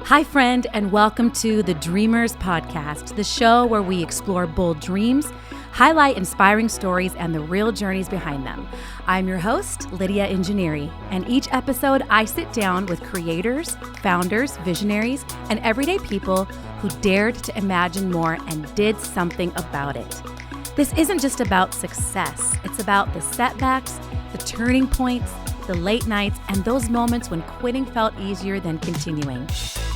Hi, friend, and welcome to the Dreamers Podcast, the show where we explore bold dreams, highlight inspiring stories, and the real journeys behind them. I'm your host, Lydia Ingeniery, and each episode I sit down with creators, founders, visionaries, and everyday people who dared to imagine more and did something about it. This isn't just about success. It's about the setbacks, the turning points, the late nights, and those moments when quitting felt easier than continuing.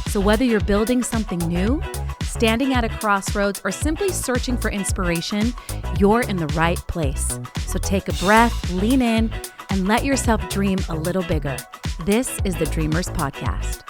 So whether you're building something new, standing at a crossroads, or simply searching for inspiration, you're in the right place. So take a breath, lean in, and let yourself dream a little bigger. This is the Dreamers Podcast.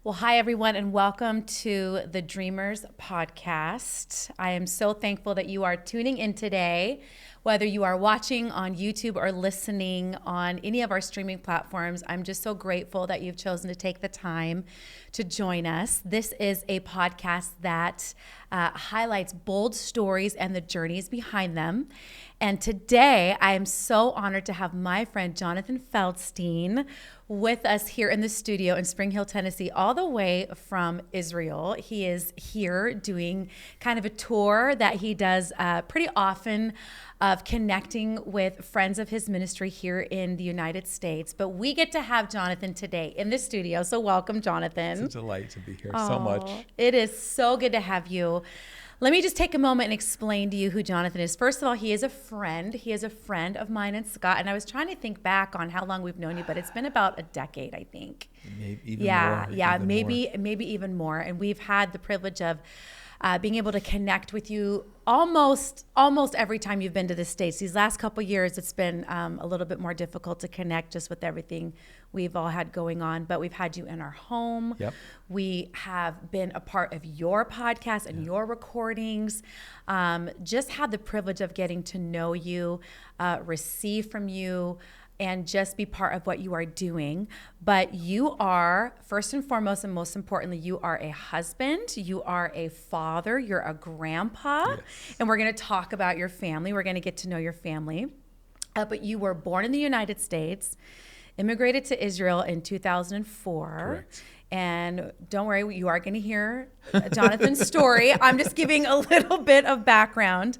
Well, hi, everyone, and welcome to the Dreamers Podcast. I am so thankful that you are tuning in today. Whether you are watching on YouTube or listening on any of our streaming platforms, I'm just so grateful that you've chosen to take the time to join us. This is a podcast that highlights bold stories and the journeys behind them. And today, I am so honored to have my friend Jonathan Feldstein with us here in the studio in Spring Hill, Tennessee, all the way from Israel. He is here doing kind of a tour that he does pretty often of connecting with friends of his ministry here in the United States. But we get to have Jonathan today in the studio. So welcome, Jonathan. It's a delight to be here so much. It is so good to have you. Let me just take a moment and explain to you who Jonathan is. First of all, he is a friend. He is a friend of mine and Scott. And I was trying to think back on how long we've known you, but it's been about a decade, I think. Maybe even more. Maybe even more. And we've had the privilege of being able to connect with you almost every time you've been to the States. These last couple years, it's been a little bit more difficult to connect just with everything we've all had going on, but we've had you in our home. Yep. We have been a part of your podcast and your recordings. Just had the privilege of getting to know you, receive from you, and just be part of what you are doing. But you are, first and foremost, and most importantly, you are a husband, you are a father, you're a grandpa, yes. And we're gonna talk about your family. We're gonna get to know your family. But you were born in the United States, immigrated to Israel in 2004. Correct. And don't worry, you are gonna hear Jonathan's story. I'm just giving a little bit of background.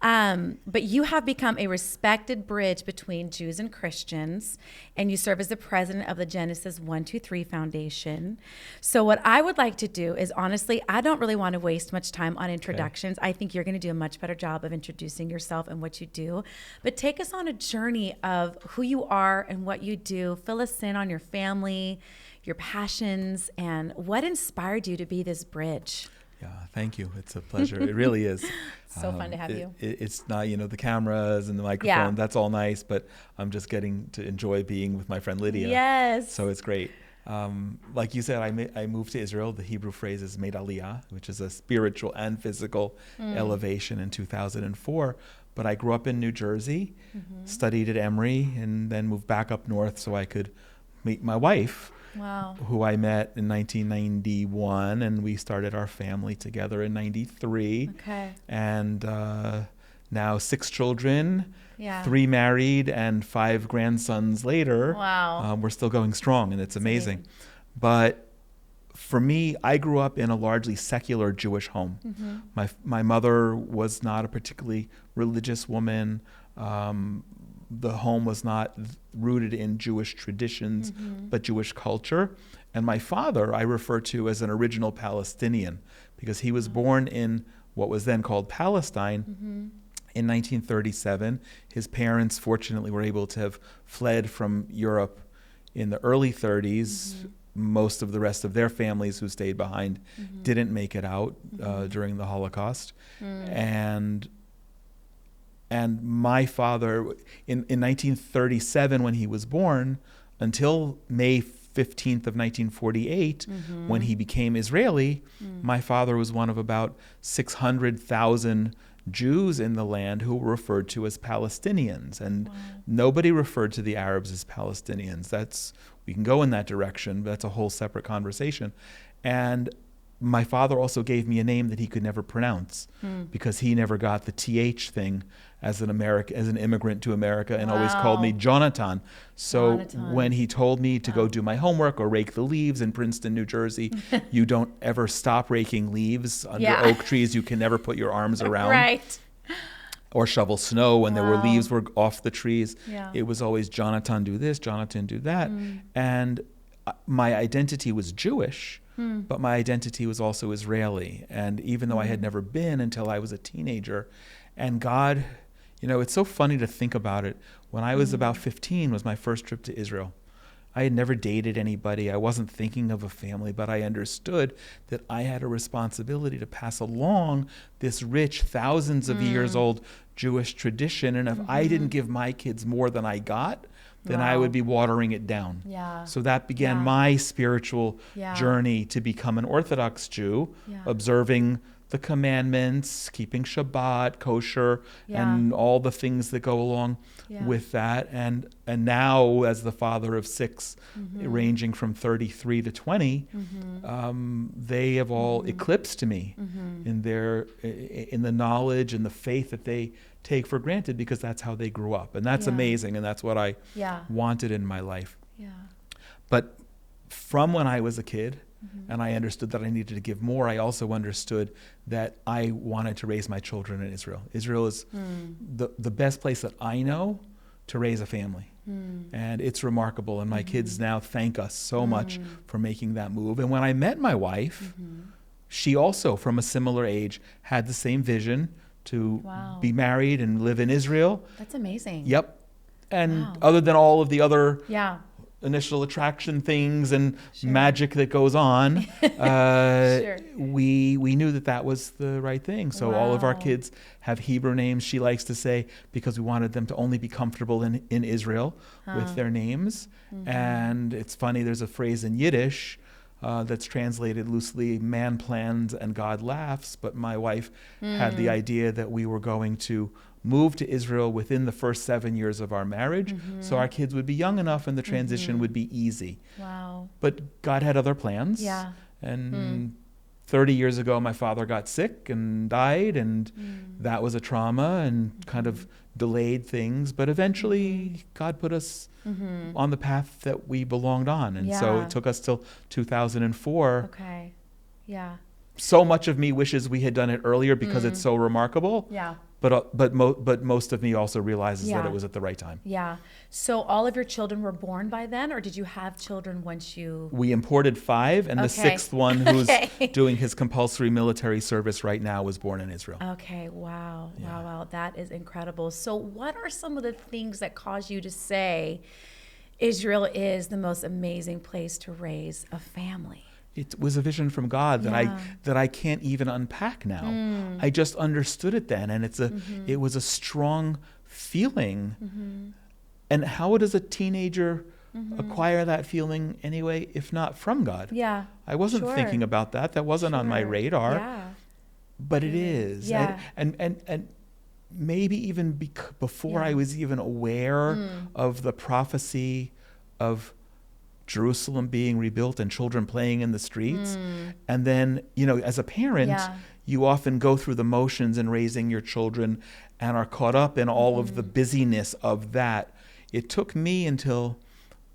But you have become a respected bridge between Jews and Christians, and you serve as the president of the Genesis 123 Foundation. So what I would like to do is, honestly, I don't really want to waste much time on introductions. Okay. I think you're going to do a much better job of introducing yourself and what you do. But take us on a journey of who you are and what you do. Fill us in on your family, your passions, and what inspired you to be this bridge. Yeah, thank you. It's a pleasure. It really is. So fun to have you. It's not, the cameras and the microphone, that's all nice, but I'm just getting to enjoy being with my friend Lydia. Yes. So it's great. Like you said, I moved to Israel. The Hebrew phrase is made aliyah, which is a spiritual and physical elevation in 2004. But I grew up in New Jersey, studied at Emory, and then moved back up north so I could meet my wife. Wow. Who I met in 1991, and we started our family together in 93. Okay. And now 6 children, yeah. 3 married, and 5 grandsons later. Wow. We're still going strong, and it's amazing. But for me, I grew up in a largely secular Jewish home. Mm-hmm. My mother was not a particularly religious woman. The home was not rooted in Jewish traditions, but Jewish culture. And my father, I refer to as an original Palestinian because he was born in what was then called Palestine in 1937. His parents, fortunately, were able to have fled from Europe in the early 30s. Most of the rest of their families who stayed behind didn't make it out during the Holocaust. And my father, in 1937, when he was born, until May 15th of 1948, when he became Israeli, my father was one of about 600,000 Jews in the land who were referred to as Palestinians. And nobody referred to the Arabs as Palestinians. We can go in that direction, but that's a whole separate conversation. And my father also gave me a name that he could never pronounce because he never got the TH thing as an immigrant to America, and always called me Jonathan. So when he told me to go do my homework or rake the leaves in Princeton, New Jersey, you don't ever stop raking leaves under oak trees. You can never put your arms around. Right. Or shovel snow when there were leaves were off the trees. Yeah. It was always Jonathan do this, Jonathan do that. And my identity was Jewish, but my identity was also Israeli. And even though I had never been until I was a teenager, and God, it's so funny to think about it. When I was about 15 was my first trip to Israel. I had never dated anybody. I wasn't thinking of a family, but I understood that I had a responsibility to pass along this rich, thousands of years old Jewish tradition. And if I didn't give my kids more than I got, then I would be watering it down. Yeah. So that began my spiritual journey to become an Orthodox Jew, observing the commandments, keeping Shabbat, kosher, and all the things that go along with that. And now, as the father of 6, ranging from 33 to 20, they have all eclipsed me in the knowledge and the faith that they take for granted, because that's how they grew up. And that's amazing, and that's what I wanted in my life. Yeah. But from when I was a kid, and I understood that I needed to give more, I also understood that I wanted to raise my children in Israel. Israel is the best place that I know to raise a family. And it's remarkable. And my kids now thank us so much for making that move. And when I met my wife, she also, from a similar age, had the same vision to be married and live in Israel. That's amazing. Yep. And other than all of the other initial attraction things and magic that goes on, we knew that was the right thing. So all of our kids have Hebrew names, she likes to say, because we wanted them to only be comfortable in Israel with their names. And it's funny, there's a phrase in Yiddish that's translated loosely, man plans and God laughs. But my wife had the idea that we were going to move to Israel within the first 7 years of our marriage, so our kids would be young enough and the transition would be easy. Wow. But God had other plans. Yeah. And 30 years ago, my father got sick and died, and that was a trauma and kind of delayed things. But eventually, God put us on the path that we belonged on. And so it took us till 2004. Okay. Yeah. So much of me wishes we had done it earlier because it's so remarkable. Yeah. But most of me also realizes that it was at the right time. Yeah. So all of your children were born by then, or did you have children once you... We imported 5, and the 6th one, who's doing his compulsory military service right now, was born in Israel. Okay. Wow. Yeah. Wow. That is incredible. So what are some of the things that cause you to say Israel is the most amazing place to raise a family? It was a vision from God that I can't even unpack now. I just understood it then, and it was a strong feeling. And how does a teenager acquire that feeling anyway, if not from God? Yeah, I wasn't thinking about that. That wasn't on my radar. Yeah. But it is. Yeah. And maybe even before I was even aware of the prophecy of Jerusalem being rebuilt and children playing in the streets. And then, as a parent, you often go through the motions in raising your children and are caught up in all of the busyness of that. It took me until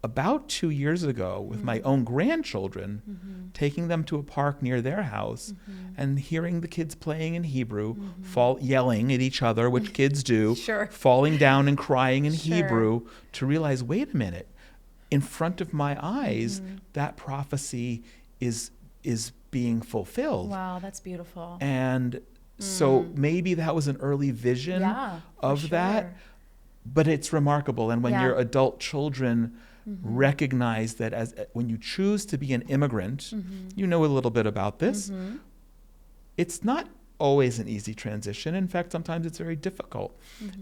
about 2 years ago with my own grandchildren, taking them to a park near their house and hearing the kids playing in Hebrew, yelling at each other, which kids do, falling down and crying in Hebrew, to realize, wait a minute, in front of my eyes, that prophecy is being fulfilled. Wow, that's beautiful. And so maybe that was an early vision of that, but it's remarkable. And when your adult children recognize that when you choose to be an immigrant, you know a little bit about this, it's not always an easy transition. In fact, sometimes it's very difficult.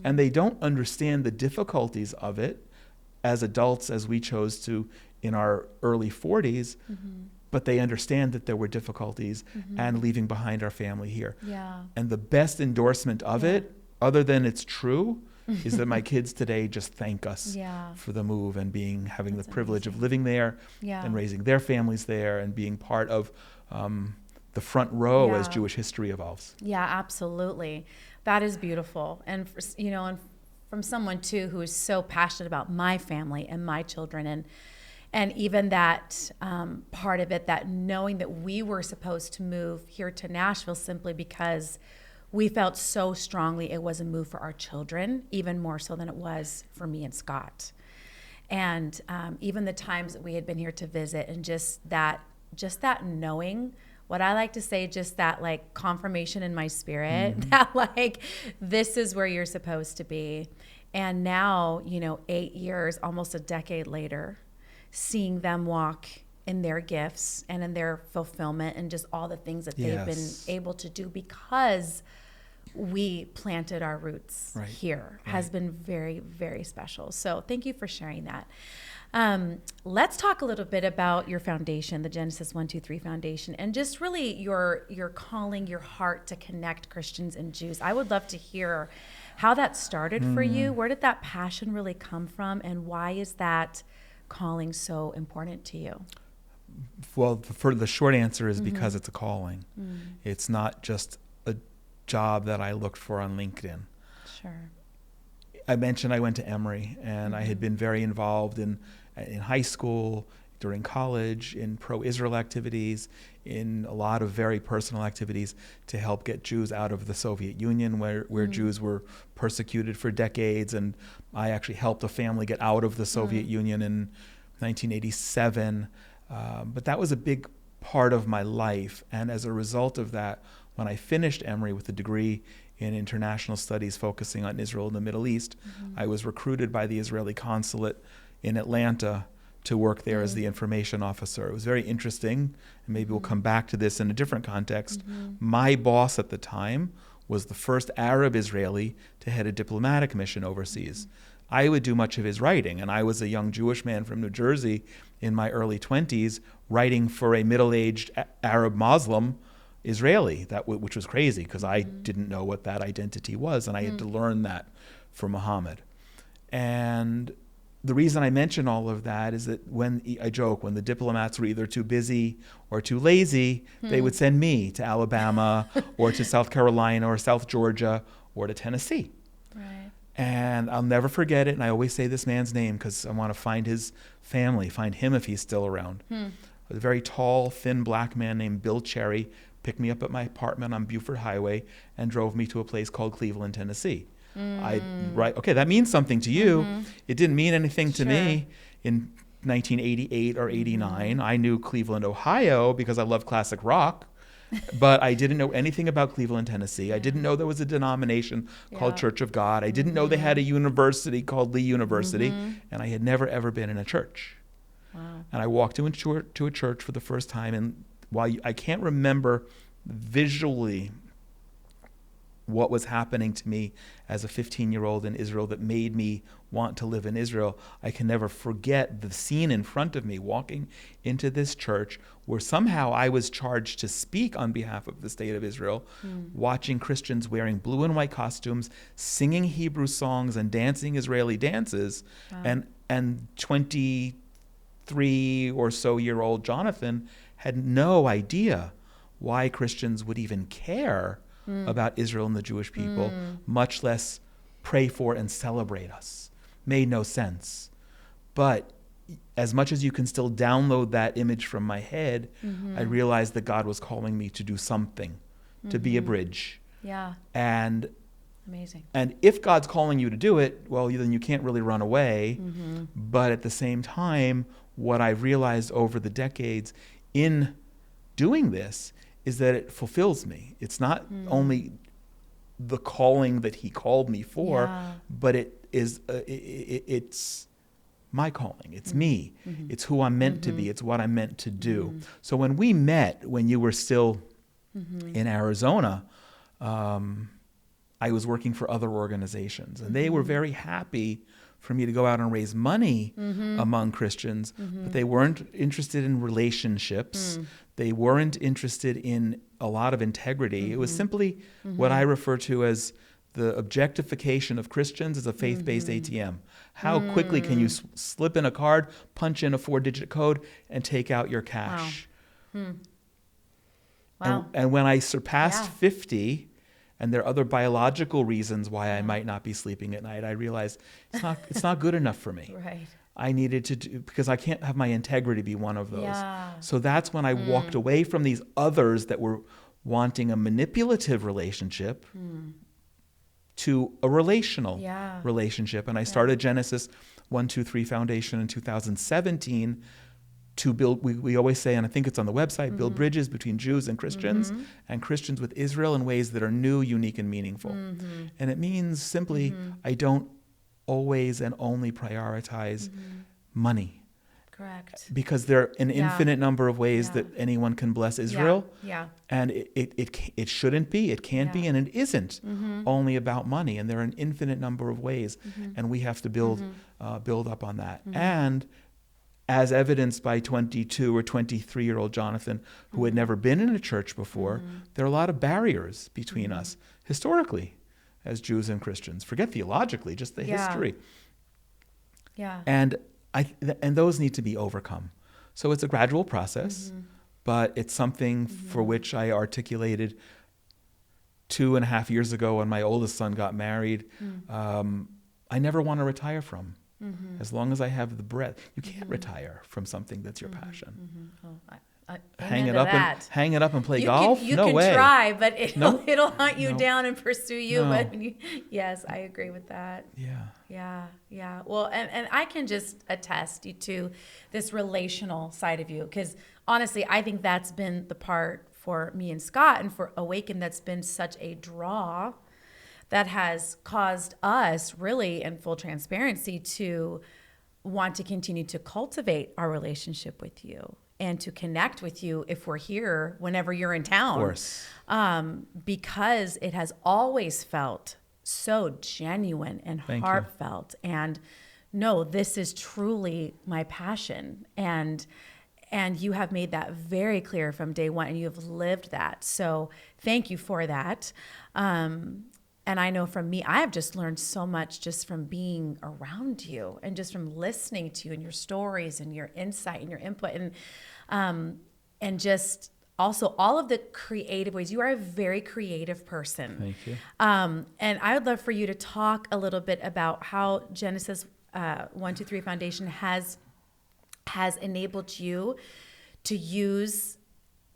And they don't understand the difficulties of it as adults, as we chose to in our early 40s, but they understand that there were difficulties and leaving behind our family here. Yeah. And the best endorsement of it, other than it's true, is that my kids today just thank us for the move and having the privilege of living there and raising their families there and being part of the front row as Yeah. Jewish history evolves. Yeah, absolutely. That is beautiful. And, and from someone too who is so passionate about my family and my children, and even that part of it, that knowing that we were supposed to move here to Nashville simply because we felt so strongly it was a move for our children, even more so than it was for me and Scott. And even the times that we had been here to visit, and just that knowing, what I like to say, just that like confirmation in my spirit that like, this is where you're supposed to be. And now, 8 years, almost a decade later, seeing them walk in their gifts and in their fulfillment and just all the things that they've been able to do because we planted our roots here has been very, very special. So thank you for sharing that. Let's talk a little bit about your foundation, the Genesis 1-2-3 Foundation, and just really your calling, your heart to connect Christians and Jews. I would love to hear how that started for you. Where did that passion really come from, and why is that calling so important to you? Well, for the short answer is because it's a calling. It's not just a job that I looked for on LinkedIn. Sure. I mentioned I went to Emory, and I had been very involved in high school, during college, in pro-Israel activities, in a lot of very personal activities to help get Jews out of the Soviet Union, where Jews were persecuted for decades. And I actually helped a family get out of the Soviet Union in 1987. But that was a big part of my life. And as a result of that, when I finished Emory with a degree in international studies focusing on Israel and the Middle East, I was recruited by the Israeli consulate in Atlanta to work there as the information officer. It was very interesting, and maybe we'll come back to this in a different context. My boss at the time was the first Arab Israeli to head a diplomatic mission overseas. I would do much of his writing, and I was a young Jewish man from New Jersey in my early 20s writing for a middle-aged Arab Muslim Israeli, which was crazy because I didn't know what that identity was, and I had to learn that for Muhammad. And the reason I mention all of that is that when the diplomats were either too busy or too lazy, they would send me to Alabama or to South Carolina or South Georgia or to Tennessee. Right. And I'll never forget it, and I always say this man's name because I want to find his family, find him if he's still around. A very tall, thin black man named Bill Cherry picked me up at my apartment on Buford Highway and drove me to a place called Cleveland, Tennessee. Okay, that means something to you. It didn't mean anything to me in 1988 or 89. I knew Cleveland, Ohio because I love classic rock, but I didn't know anything about Cleveland, Tennessee. I didn't know there was a denomination called Church of God. I didn't know they had a university called Lee University, and I had never, ever been in a church. Wow. And I walked to a church for the first time, and while I can't remember visually what was happening to me as a 15-year-old in Israel that made me want to live in Israel, I can never forget the scene in front of me walking into this church where somehow I was charged to speak on behalf of the state of Israel, watching Christians wearing blue and white costumes, singing Hebrew songs and dancing Israeli dances, and 23 or so year old Jonathan had no idea why Christians would even care about Israel and the Jewish people, much less pray for and celebrate us. Made no sense. But as much as you can still download that image from my head, I realized that God was calling me to do something, to be a bridge. Yeah. And amazing. And if God's calling you to do it, well, then you can't really run away. But at the same time, what I realized over the decades in doing this is that it fulfills me. It's not only the calling that he called me for, but it's my calling. It's me. It's who I'm meant to be. It's what I'm meant to do. So when we met, when you were still in Arizona, I was working for other organizations, and they were very happy for me to go out and raise money among Christians, but they weren't interested in relationships. They weren't interested in a lot of integrity. It was simply what I refer to as the objectification of Christians as a faith-based ATM. How quickly can you slip in a card, punch in a 4-digit code, and take out your cash? Wow. And when I surpassed Yeah. 50, and there are other biological reasons why I might not be sleeping at night, I realized it's not good enough for me. Right. I needed to do, because I can't have my integrity be one of those. Yeah. So that's when I walked away from these others that were wanting a manipulative relationship to a relational relationship. And I started Genesis 123 Foundation in 2017 to build, we always say, and I think it's on the website, build bridges between Jews and Christians with Israel in ways that are new, unique, and meaningful. And it means simply, I don't always and only prioritize money. Correct. Because there are an infinite number of ways that anyone can bless Israel. Yeah. And it shouldn't be, it can't be, and it isn't only about money. And there are an infinite number of ways. And we have to build up on that. And as evidenced by 22 or 23-year-old Jonathan, who had never been in a church before, there are a lot of barriers between us historically as Jews and Christians. Forget theologically, just the history. Yeah. And those need to be overcome. So it's a gradual process, but it's something for which I articulated 2.5 years ago when my oldest son got married. I never want to retire from. As long as I have the breath. You can't retire from something that's your passion. Oh, hang it up and play golf? You no can way. try, but it'll hunt you down and pursue you. No. But yes, I agree with that. Yeah. Well, and I can just attest you to this relational side of you, because honestly, I think that's been the part for me and Scott and for Awaken that's been such a draw that has caused us, really, in full transparency, to want to continue to cultivate our relationship with you and to connect with you if we're here whenever you're in town. Of course. Because it has always felt so genuine and heartfelt. And no, this is truly my passion. And you have made that very clear from day one, and you have lived that. So thank you for that. And I know from me, I have just learned so much just from being around you and just from listening to you and your stories and your insight and your input and just also all of the creative ways. You are a very creative person. Thank you. And I would love for you to talk a little bit about how Genesis 123 Foundation has enabled you to use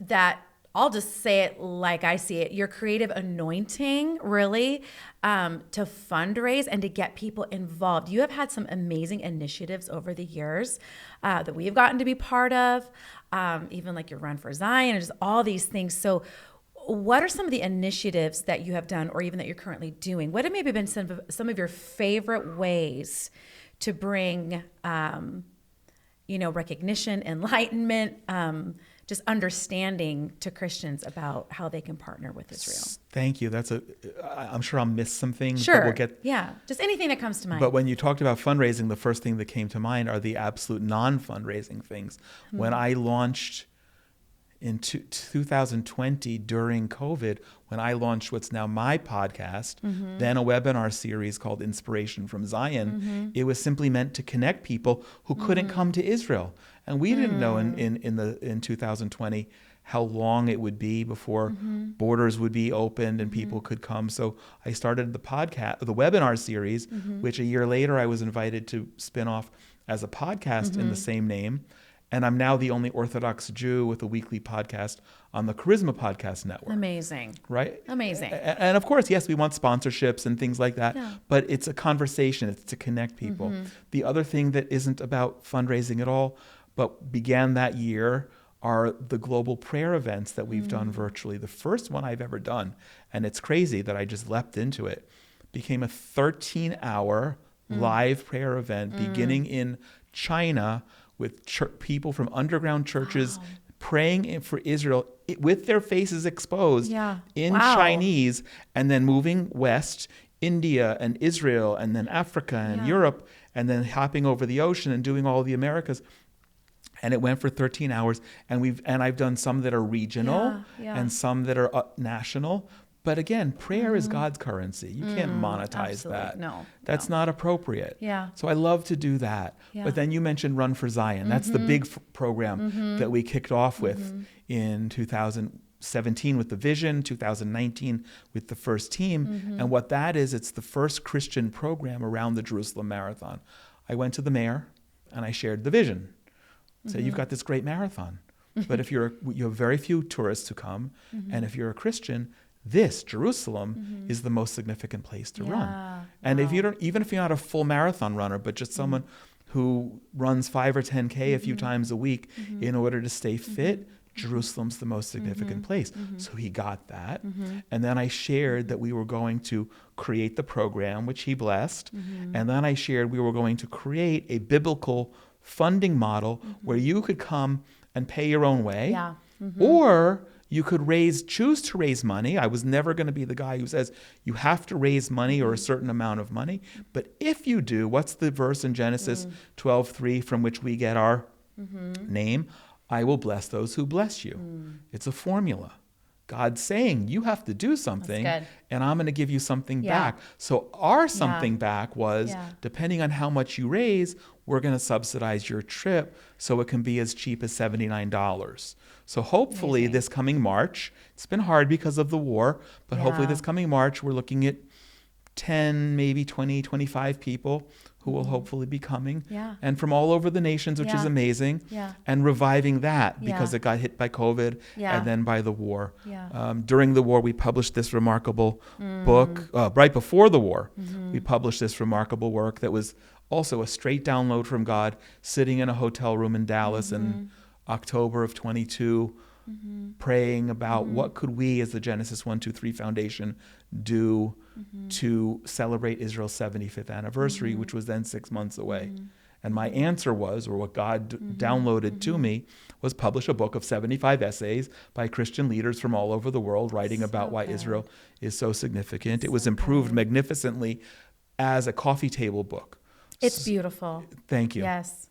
that. I'll just say it like I see it, your creative anointing, really, to fundraise and to get people involved. You have had some amazing initiatives over the years that we have gotten to be part of, even like your Run for Zion and just all these things. So what are some of the initiatives that you have done or even that you're currently doing? What have maybe been some of your favorite ways to bring, recognition, enlightenment, just understanding to Christians about how they can partner with Israel? Thank you. I'm sure I'll miss some things. Sure. Just anything that comes to mind. But when you talked about fundraising, the first thing that came to mind are the absolute non-fundraising things. When I launched in 2020 during COVID, when I launched what's now my podcast, then a webinar series called Inspiration from Zion, it was simply meant to connect people who couldn't come to Israel. And we didn't know in 2020 how long it would be before borders would be opened and people could come. So I started the webinar series, which a year later I was invited to spin off as a podcast in the same name. And I'm now the only Orthodox Jew with a weekly podcast on the Charisma Podcast Network. Amazing. Right? Amazing. And of course, yes, we want sponsorships and things like that, but it's a conversation. It's to connect people. The other thing that isn't about fundraising at all, but began that year, are the global prayer events that we've done virtually. The first one I've ever done, and it's crazy that I just leapt into it, became a 13-hour live prayer event beginning in China with people from underground churches praying for Israel with their faces exposed in Chinese, and then moving west, India and Israel, and then Africa and Europe, and then hopping over the ocean and doing all the Americas. And it went for 13 hours, and I've done some that are regional and some that are national. But again, prayer is God's currency. You can't monetize that. No, that's not appropriate. Yeah. So I love to do that. Yeah. But then you mentioned Run for Zion. That's the big program that we kicked off with in 2017 with the vision, 2019 with the first team. And what that is, it's the first Christian program around the Jerusalem Marathon. I went to the mayor and I shared the vision. Say, you've got this great marathon, but if you have very few tourists who come, and if you're a Christian, this Jerusalem is the most significant place to run. And if you don't, even if you're not a full marathon runner, but just someone who runs 5 or 10K a few times a week in order to stay fit, Jerusalem's the most significant place. So he got that. And then I shared that we were going to create the program, which he blessed. And then I shared we were going to create a biblical funding model where you could come and pay your own way. Or you could choose to raise money. I was never going to be the guy who says you have to raise money or a certain amount of money. But if you do, what's the verse in Genesis 12:3 from which we get our name? I will bless those who bless you. It's a formula. God's saying you have to do something and I'm going to give you something back. So our something back was, depending on how much you raise, we're going to subsidize your trip so it can be as cheap as $79. So hopefully this coming March, it's been hard because of the war, but hopefully this coming March, we're looking at 10, maybe 20, 25 people who will hopefully be coming. And from all over the nations, which is amazing. And reviving that because it got hit by COVID and then by the war. During the war, we published this remarkable book. Right before the war, we published this remarkable work that was also a straight download from God, sitting in a hotel room in Dallas in October of 22, praying about what could we as the Genesis 123 Foundation do to celebrate Israel's 75th anniversary, which was then 6 months away. And my answer was, or what God downloaded to me, was publish a book of 75 essays by Christian leaders from all over the world writing about why Israel is so significant. It was improved magnificently as a coffee table book. It's beautiful. Thank you. Yes.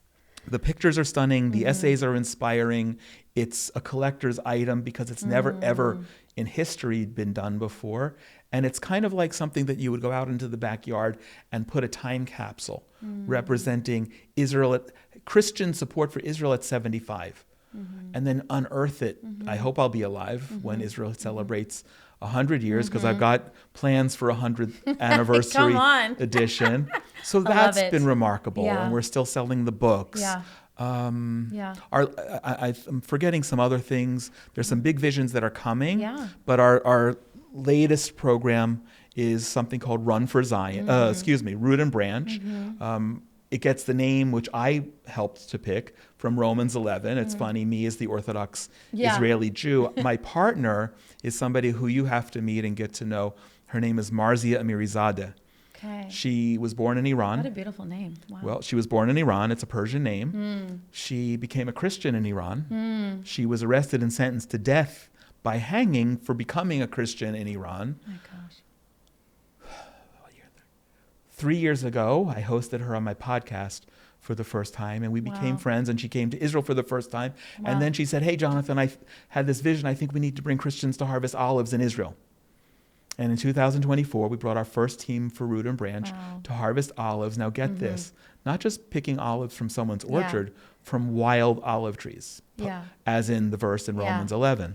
The pictures are stunning. The essays are inspiring. It's a collector's item because it's never, ever in history been done before. And it's kind of like something that you would go out into the backyard and put a time capsule representing Christian support for Israel at 75. And then unearth it. I hope I'll be alive when Israel celebrates 100 years because I've got plans for 100th anniversary edition. So that's been remarkable. And we're still selling the books. I'm forgetting some other things. There's some big visions that are coming. But our latest program is something called Run for Zion. Root and Branch. It gets the name, which I helped to pick, from Romans 11. It's funny, me as the Orthodox Israeli Jew. My partner is somebody who you have to meet and get to know. Her name is Marzia Amirizadeh. She was born in Iran. What a beautiful name. Wow. Well, she was born in Iran. It's a Persian name. She became a Christian in Iran. She was arrested and sentenced to death by hanging for becoming a Christian in Iran. Oh my gosh. 3 years ago, I hosted her on my podcast for the first time, and we became friends, and she came to Israel for the first time. And then she said, hey, Jonathan, I had this vision. I think we need to bring Christians to harvest olives in Israel. And in 2024, we brought our first team for Root and Branch to harvest olives. Now get this, not just picking olives from someone's orchard, from wild olive trees, as in the verse in Romans 11.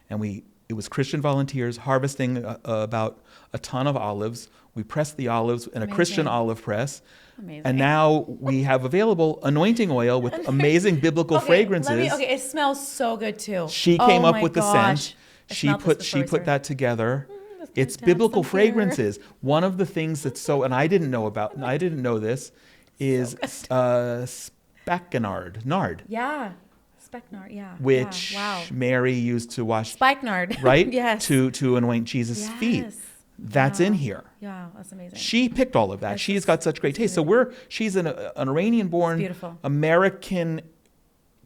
And it was Christian volunteers harvesting about a ton of olives. We pressed the olives in a Christian olive press. And now we have available anointing oil with amazing biblical fragrances. It smells so good too. She came up with the scent. She put that together. It's biblical fragrances. One of the things that's and I didn't know this, is spikenard, nard. Spikenard, which Mary used to wash. Spikenard, right? Yes. To anoint Jesus' feet. That's in here. Yeah, that's amazing. She picked all of that. She's got such great taste. So she's an Iranian-born American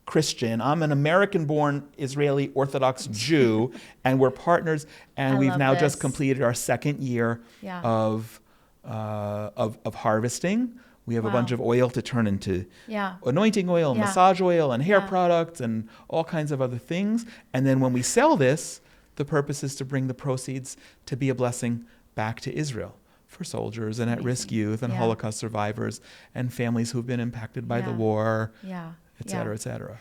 Christian. I'm an American-born Israeli Orthodox Jew, and we're partners. And we've now just completed our second year of harvesting. We have a bunch of oil to turn into anointing oil, massage oil, and hair products, and all kinds of other things. And then when we sell this, the purpose is to bring the proceeds to be a blessing back to Israel for soldiers and at-risk youth and Holocaust survivors and families who've been impacted by the war, et cetera, et cetera.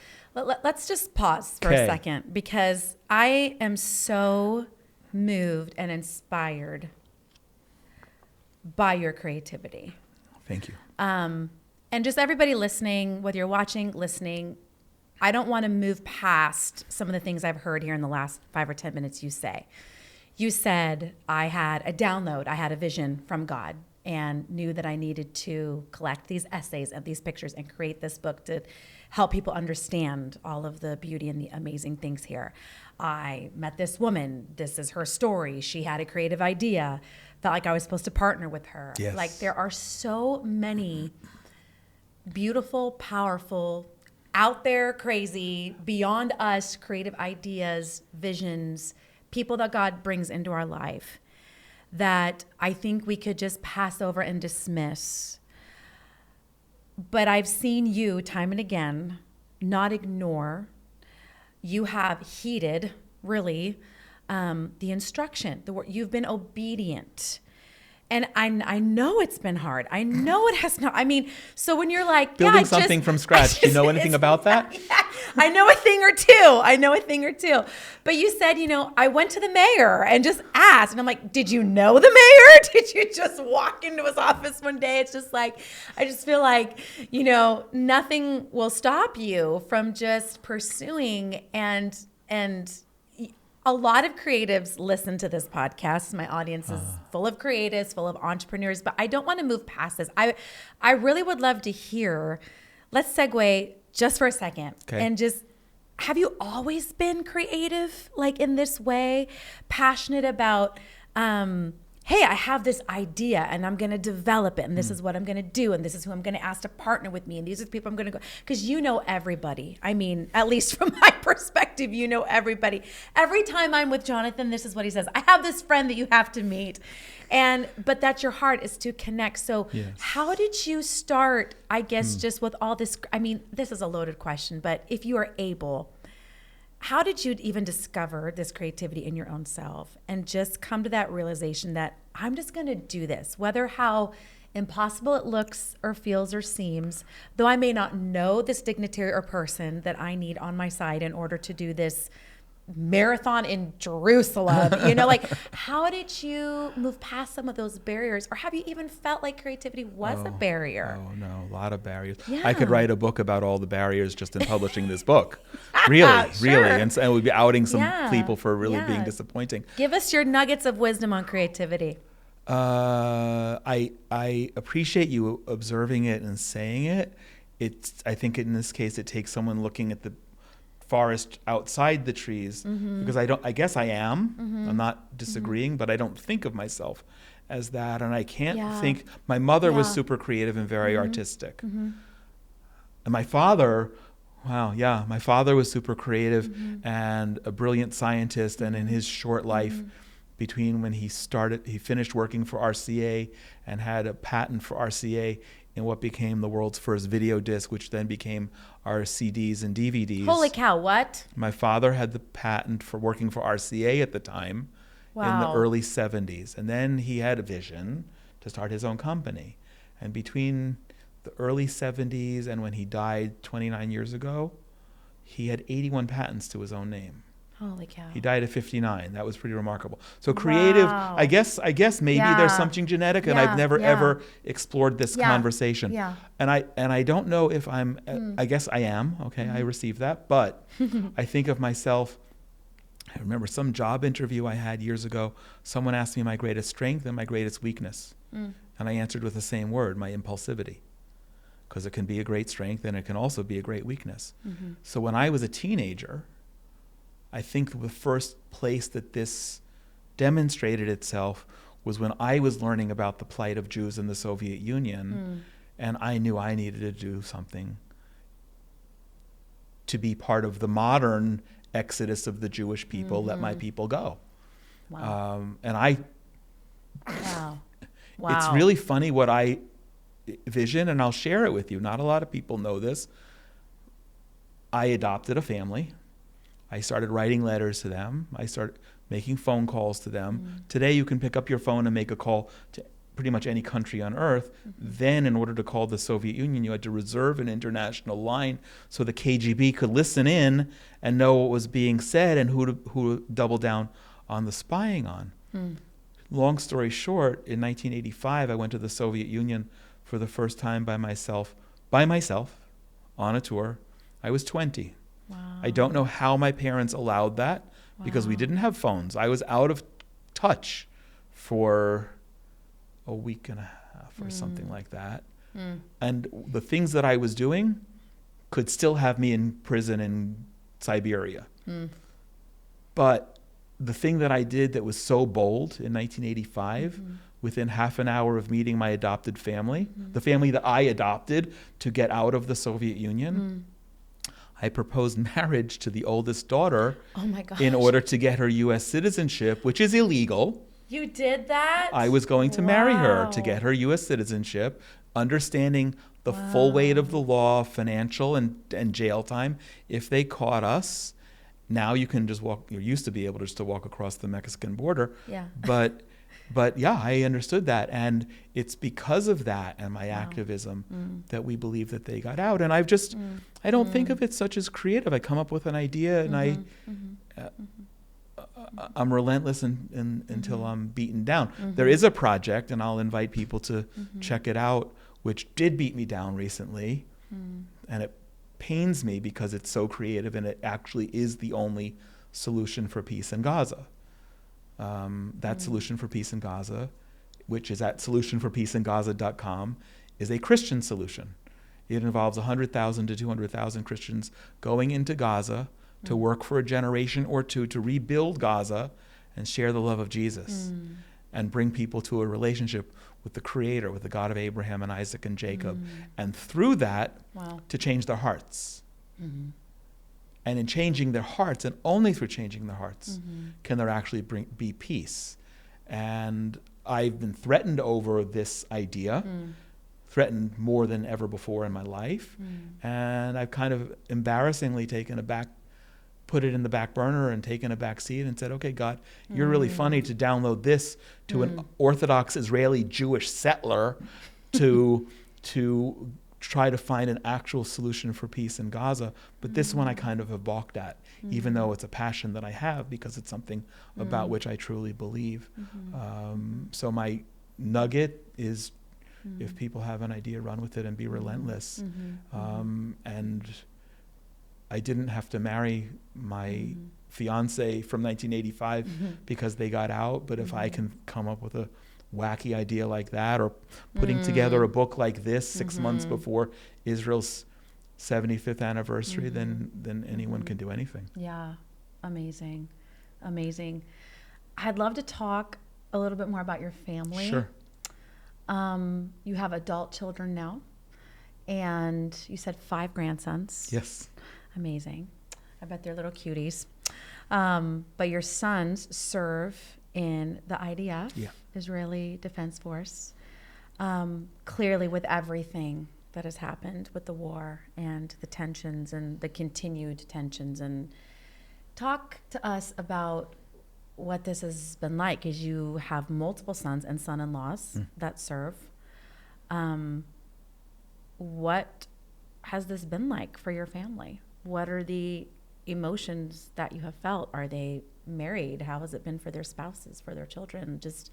Let's just pause for a second, because I am so moved and inspired by your creativity. Thank you. And just everybody listening, whether you're watching, listening, I don't want to move past some of the things I've heard here in the last 5 or 10 minutes you say. You said, I had a download, I had a vision from God, and knew that I needed to collect these essays and these pictures and create this book to help people understand all of the beauty and the amazing things here. I met this woman. This is her story. She had a creative idea. Felt like I was supposed to partner with her. Yes. Like, there are so many beautiful, powerful, out there, crazy, beyond us, creative ideas, visions, people that God brings into our life that I think we could just pass over and dismiss. But I've seen you time and again not ignore. You have heeded, really, the instruction. You've been obedient. And I know it's been hard. I know it has not. I mean, so when you're like, building something from scratch, do you know anything about that? Yeah, I know a thing or two. But you said, I went to the mayor and just asked. And I'm like, did you know the mayor? Did you just walk into his office one day? It's just like, I just feel like, nothing will stop you from just pursuing and a lot of creatives listen to this podcast. My audience is full of creatives, full of entrepreneurs, but I don't want to move past this. I really would love to hear, let's segue just for a second. Okay. And just, have you always been creative, like in this way, passionate about, hey, I have this idea and I'm going to develop it, and this is what I'm going to do, and this is who I'm going to ask to partner with me, and these are the people I'm going to go, because you know everybody. I mean, at least from my perspective, you know everybody. Every time I'm with Jonathan, this is what he says: I have this friend that you have to meet. But that's your heart, is to connect. So yes. How did you start, I guess, just with all this? I mean, this is a loaded question, but if you are able, how did you even discover this creativity in your own self and just come to that realization that I'm just going to do this, whether how impossible it looks or feels or seems, though I may not know this dignitary or person that I need on my side in order to do this marathon in Jerusalem, like, how did you move past some of those barriers? Or have you even felt like creativity was a barrier? Oh, no, a lot of barriers. Yeah. I could write a book about all the barriers just in publishing this book. Really, Sure. really. And we'd be outing some people for really being Yeah. disappointing. Give us your nuggets of wisdom on creativity. I appreciate you observing it and saying it. I think in this case, it takes someone looking at the forest outside the trees, because I guess I am. I'm not disagreeing, but I don't think of myself as that. And I can't think, my mother was super creative and very artistic. And my father, my father was super creative and a brilliant scientist. And in his short life, between when he finished working for RCA and had a patent for RCA in what became the world's first video disc, which then became our CDs and DVDs. Holy cow, what? My father had the patent for working for RCA at the time in the early 70s. And then he had a vision to start his own company. And between the early 70s and when he died 29 years ago, he had 81 patents to his own name. Holy cow. He died at 59. That was pretty remarkable. So creative, I guess maybe there's something genetic, and I've never ever explored this conversation. Yeah. And I don't know if I'm, I guess I am, okay, I received that, but I think of myself, I remember some job interview I had years ago, someone asked me my greatest strength and my greatest weakness. And I answered with the same word, my impulsivity, because it can be a great strength and it can also be a great weakness. So when I was a teenager, I think the first place that this demonstrated itself was when I was learning about the plight of Jews in the Soviet Union, and I knew I needed to do something to be part of the modern exodus of the Jewish people, let my people go. Wow. Wow. Wow. It's really funny what I vision, and I'll share it with you. Not a lot of people know this. I adopted a family. I started writing letters to them. I started making phone calls to them. Today you can pick up your phone and make a call to pretty much any country on earth. Then in order to call the Soviet Union, you had to reserve an international line so the KGB could listen in and know what was being said and who to double down on the spying on. Long story short, in 1985, I went to the Soviet Union for the first time by myself, on a tour. I was 20. Wow. I don't know how my parents allowed that because we didn't have phones. I was out of touch for a week and a half or something like that. And the things that I was doing could still have me in prison in Siberia. But the thing that I did that was so bold in 1985, within half an hour of meeting my adopted family, the family that I adopted to get out of the Soviet Union, I proposed marriage to the oldest daughter in order to get her U.S. citizenship, which is illegal. You did that? I was going to marry her to get her U.S. citizenship, understanding the full weight of the law, financial and jail time. If they caught us, now you can just walk. You used to be able just to walk across the Mexican border. Yeah. But yeah, I understood that. And it's because of that and my activism that we believe that they got out. And I don't think of it such as creative. I come up with an idea and I'm relentless until I'm beaten down. There is a project, and I'll invite people to check it out, which did beat me down recently. And it pains me because it's so creative and it actually is the only solution for peace in Gaza. That Solution for Peace in Gaza, which is at solutionforpeaceingaza.com, is a Christian solution. It involves 100,000 to 200,000 Christians going into Gaza to work for a generation or two to rebuild Gaza and share the love of Jesus and bring people to a relationship with the Creator, with the God of Abraham and Isaac and Jacob, and through that to change their hearts. And in changing their hearts, and only through changing their hearts, can there actually be peace. And I've been threatened over this idea, threatened more than ever before in my life. And I've kind of embarrassingly put it in the back burner and taken a back seat and said, okay, God, you're really funny to download this to an Orthodox Israeli Jewish settler to try to find an actual solution for peace in Gaza. But this one I kind of have balked at, even though it's a passion that I have because it's something about which I truly believe. So my nugget is, if people have an idea, run with it and be relentless. And I didn't have to marry my fiance from 1985 because they got out. But if I can come up with a wacky idea like that, or putting together a book like this 6 months before Israel's 75th anniversary, then anyone can do anything. Yeah, amazing. I'd love to talk a little bit more about your family. Sure. You have adult children now, and you said 5 grandsons. Yes. Amazing. I bet they're little cuties. But your sons serve in the IDF, Israeli Defense Force. Clearly, with everything that has happened with the war and the tensions and the continued tensions, and talk to us about what this has been like, as you have multiple sons and son-in-laws that serve. What has this been like for your family? What are the emotions that you have felt? Are they married? How has it been for their spouses, for their children? Just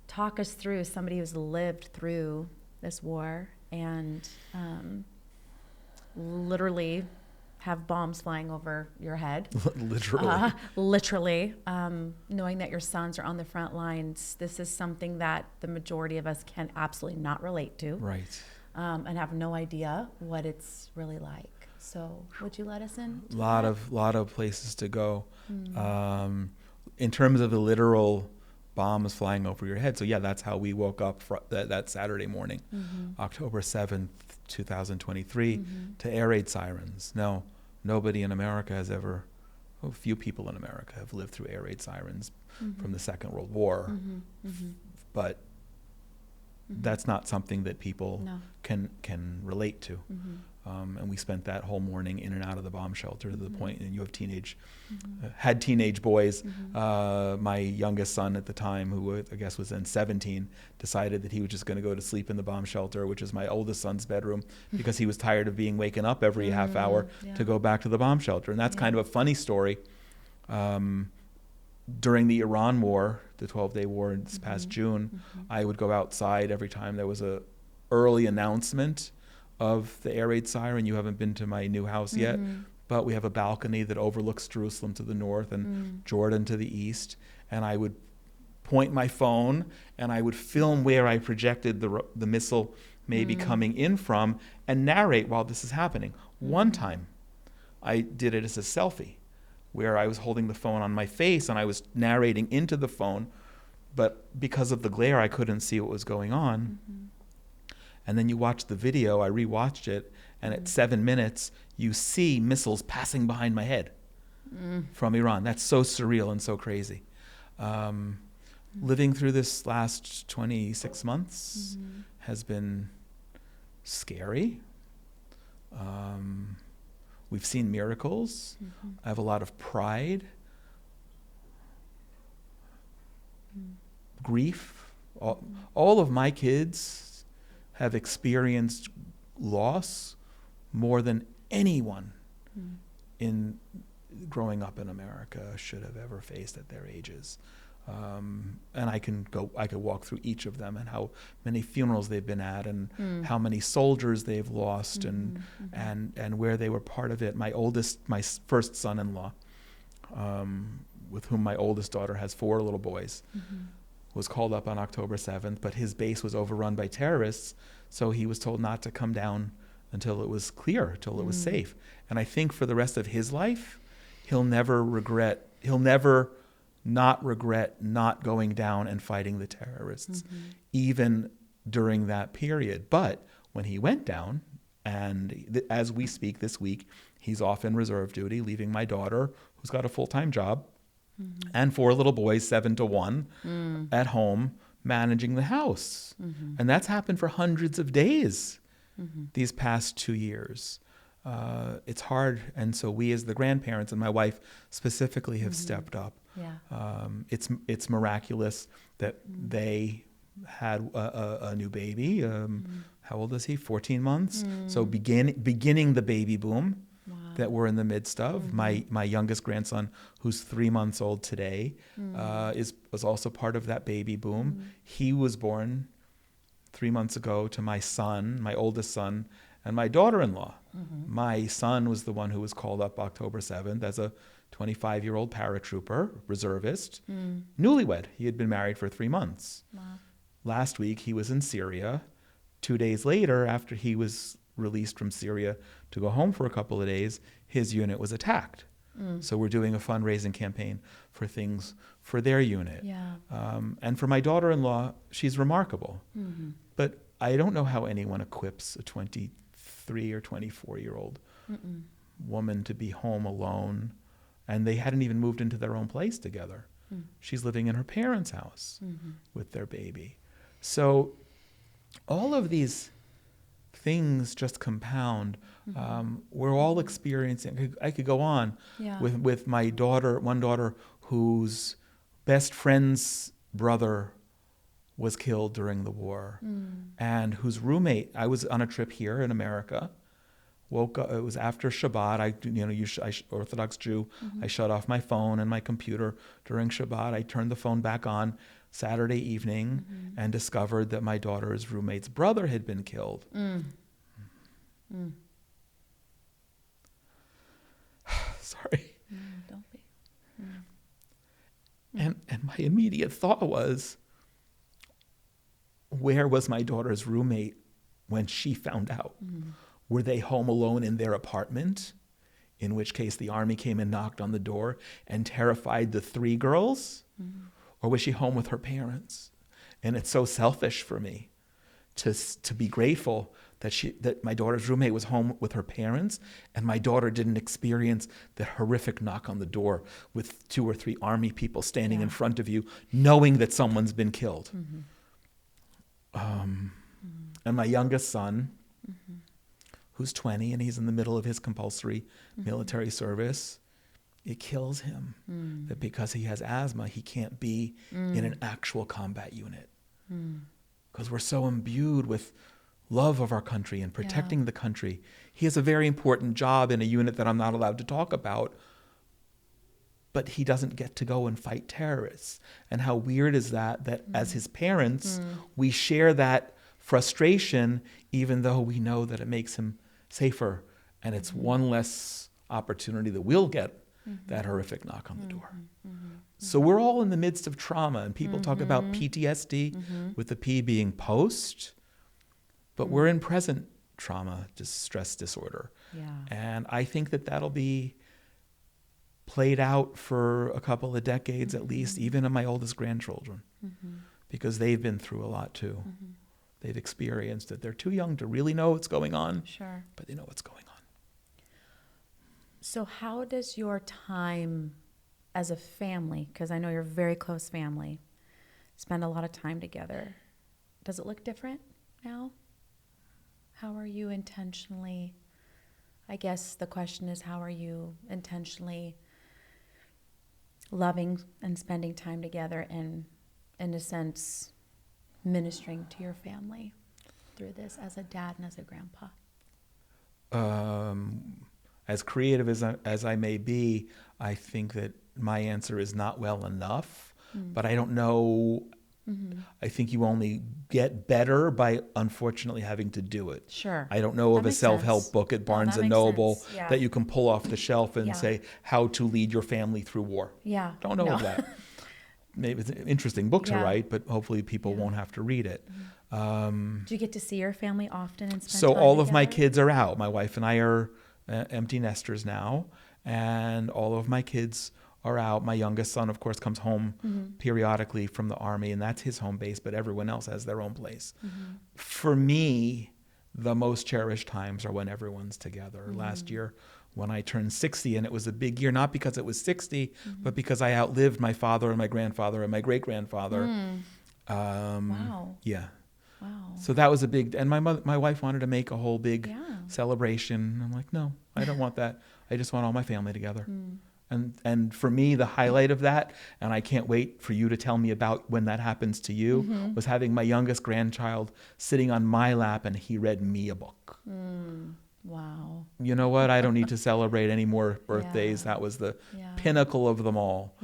talk us through, somebody who's lived through this war and literally have bombs flying over your head. Literally. Knowing that your sons are on the front lines, this is something that the majority of us can absolutely not relate to. Right. And have no idea what it's really like. So would you let us in? Lot of places to go. In terms of the literal bombs flying over your head. So yeah, that's how we woke up that Saturday morning, October 7th, 2023, to air raid sirens. No, nobody in America has ever, few people in America have lived through air raid sirens from the Second World War. But that's not something that people No. can relate to. And we spent that whole morning in and out of the bomb shelter to the point, and you have had teenage boys. My youngest son at the time, who I guess was then 17, decided that he was just going to go to sleep in the bomb shelter, which is my oldest son's bedroom, because he was tired of being waken up every half hour to go back to the bomb shelter. And that's kind of a funny story. During the Iran war, the 12-day war this past June, I would go outside every time there was a early announcement of the air raid siren. You haven't been to my new house yet, but we have a balcony that overlooks Jerusalem to the north and Jordan to the east. And I would point my phone and I would film where I projected the missile maybe coming in from and narrate while this is happening. One time I did it as a selfie, where I was holding the phone on my face and I was narrating into the phone, but because of the glare, I couldn't see what was going on. And then you watch the video, I rewatched it, and at 7 minutes, you see missiles passing behind my head from Iran. That's so surreal and so crazy. Living through this last 26 months has been scary. We've seen miracles. I have a lot of pride, grief. All of my kids have experienced loss more than anyone in growing up in America should have ever faced at their ages. And I could walk through each of them and how many funerals they've been at and how many soldiers they've lost and where they were part of it. My first son-in-law, with whom my oldest daughter has 4 little boys, was called up on October 7th, but his base was overrun by terrorists, so he was told not to come down until it was clear, till it was safe. And I think for the rest of his life, he'll never not regret not going down and fighting the terrorists, even during that period. But when he went down, and as we speak this week, he's off in reserve duty, leaving my daughter, who's got a full-time job, and 4 little boys, 7 to 1, at home managing the house. And that's happened for hundreds of days these past 2 years. It's hard, and so we as the grandparents and my wife specifically have stepped up. It's miraculous that they had a new baby. How old is he? 14 months. So beginning the baby boom that we're in the midst of. My youngest grandson, who's 3 months old today, was also part of that baby boom. He was born 3 months ago to my son, my oldest son, and my daughter-in-law. My son was the one who was called up October 7th as a 25-year-old paratrooper, reservist, newlywed. He had been married for 3 months. Last week, he was in Syria. 2 days later, after he was released from Syria to go home for a couple of days, his unit was attacked. So we're doing a fundraising campaign for things for their unit. And for my daughter-in-law, she's remarkable. But I don't know how anyone equips a 23 or 24-year-old woman to be home alone. And they hadn't even moved into their own place together. She's living in her parents' house with their baby. So all of these things just compound. We're all experiencing, I could go on with my daughter, one daughter whose best friend's brother was killed during the war, and whose roommate, I was on a trip here in America, woke up, it was after Shabbat, Orthodox Jew, I shut off my phone and my computer during Shabbat. I turned the phone back on Saturday evening and discovered that my daughter's roommate's brother had been killed. Sorry. Don't be. And my immediate thought was, where was my daughter's roommate when she found out? Were they home alone in their apartment? In which case the army came and knocked on the door and terrified the 3 girls? Or was she home with her parents? And it's so selfish for me to be grateful that my daughter's roommate was home with her parents, and my daughter didn't experience the horrific knock on the door with 2 or 3 army people standing in front of you, knowing that someone's been killed. And my youngest son, who's 20, and he's in the middle of his compulsory military service, it kills him that because he has asthma, he can't be in an actual combat unit. Because we're so imbued with love of our country and protecting the country. He has a very important job in a unit that I'm not allowed to talk about, but he doesn't get to go and fight terrorists. And how weird is that as his parents, we share that frustration, even though we know that it makes him safer. And it's one less opportunity that we'll get that horrific knock on the door. So we're all in the midst of trauma, and people talk about PTSD with the P being post, but we're in present trauma, stress disorder. Yeah. And I think that that'll be played out for a couple of decades at least, even in my oldest grandchildren, because they've been through a lot too. They've experienced it. They're too young to really know what's going on, Sure. but they know what's going on. So how does your time as a family, because I know you're a very close family, spend a lot of time together? Does it look different now? How are you intentionally, I guess the question is, how are you intentionally loving and spending time together and, in a sense, ministering to your family through this as a dad and as a grandpa? As creative as I may be, I think that my answer is not well enough, but I don't know. I think you only get better by unfortunately having to do it. Sure. I don't know of a self-help book at Barnes and Noble that you can pull off the shelf and say how to lead your family through war. Yeah. Don't know of that. Maybe it's an interesting book to write, but hopefully people won't have to read it. Do you get to see your family often and spend So time all of together? my kids are out. My wife and I are empty nesters now, and all of my kids are out. My youngest son, of course, comes home periodically from the Army, and that's his home base, but everyone else has their own place. For me, the most cherished times are when everyone's together. Last year, when I turned 60, and it was a big year, not because it was 60, but because I outlived my father and my grandfather and my great-grandfather. Wow. Yeah. Wow. So that was a big, and my wife wanted to make a whole big celebration. I'm like, no, I don't want that. I just want all my family together. And for me, the highlight of that, and I can't wait for you to tell me about when that happens to you, was having my youngest grandchild sitting on my lap and he read me a book. Wow. You know what? I don't need to celebrate any more birthdays. That was the pinnacle of them all.